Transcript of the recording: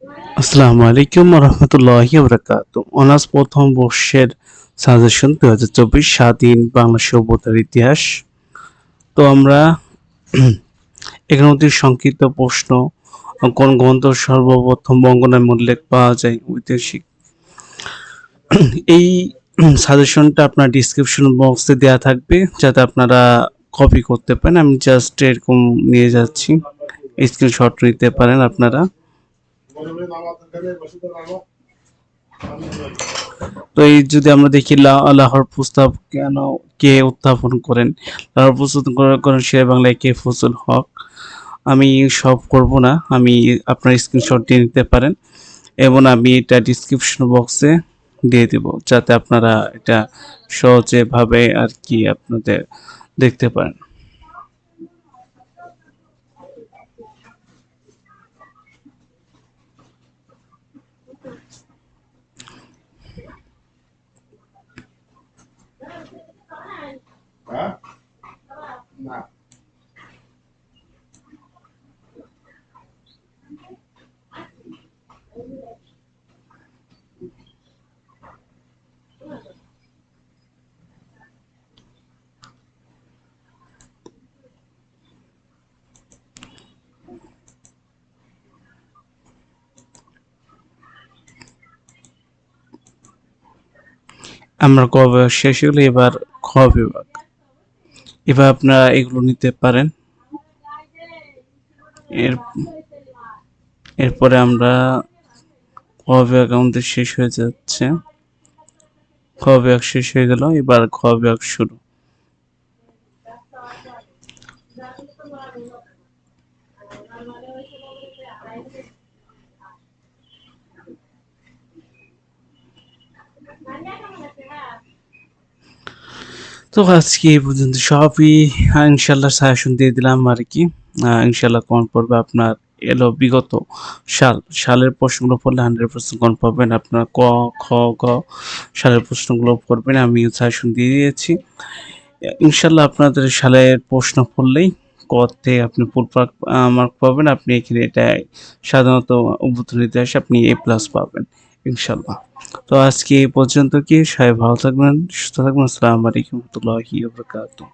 আসসালামু আলাইকুম রহমতুল্লাহি বারাকাতুহু। অনার্স প্রথম বর্ষের সাজেশন 2024 স্বাধীন বাংলা সভ্যতার ইতিহাস। তো আমরা এখানে অতি সংক্ষিপ্ত প্রশ্ন, কোন গ্রন্থ সর্বপ্রথম বঙ্গনামে উল্লেখ পাওয়া যায় ঐতিহাসিক। এই সাজেশনটা আপনার ডিসক্রিপশন বক্সে দেওয়া থাকবে, যাতে আপনারা কপি করতে পারেন। আমি জাস্ট এরকম নিয়ে যাচ্ছি, স্ক্রিনশট নিতে পারেন আপনারা। তো এই যদি আমরা দেখি লাহোর প্রস্তাব কে উত্থাপন করেন, লাহোর প্রস্তাব করেন শেরে বাংলায় কে ফজল হক। আমি সব করব না, আমি আপনার স্ক্রিনশট দিয়ে নিতে পারেন এবং আমি এটা ডিসক্রিপশন বক্সে দিয়ে দিব, যাতে আপনারা এটা সহজে ভাবে আর কি আপনাদের দেখতে পারেন। আমরা ক বিভাগ শেষ হলে এবার খ বিভাগ। এবার আপনারা এগুলো নিতে পারেন। এর এরপরে আমরা খ বিভাগ আমাদের শেষ হয়ে যাচ্ছে। খ বিভাগ শেষ হয়ে গেল, এবার খ বিভাগ শুরু। তো আজকে এই পর্যন্ত সবই ইনশাল্লাহ সাজেশন দিয়ে দিলাম আর কি। ইনশাল্লাহ কমন পড়বে আপনার। এলো বিগত সালের প্রশ্নগুলো পড়লে 100% কমন পাবেন আপনার। ক, খ, গ সালের প্রশ্নগুলো পড়বেন, আমি সাজেশন দিয়ে দিয়েছি। ইনশাল্লাহ আপনাদের সালের প্রশ্ন পড়লেই কতে আপনি ফুল মার্ক পাবেন। আপনি এখানে এটা সাধারণত অভ্যন্তরীণ ইতিহাসে আপনি A+ পাবেন ইনশাল্লাহ। তো আজকে এই পর্যন্ত, কি সবাই ভালো থাকবেন, সুস্থ থাকবেন। আসসালামু আলাইকুম ওয়া রাহমাতুল্লাহি ওয়া বারাকাতুহু।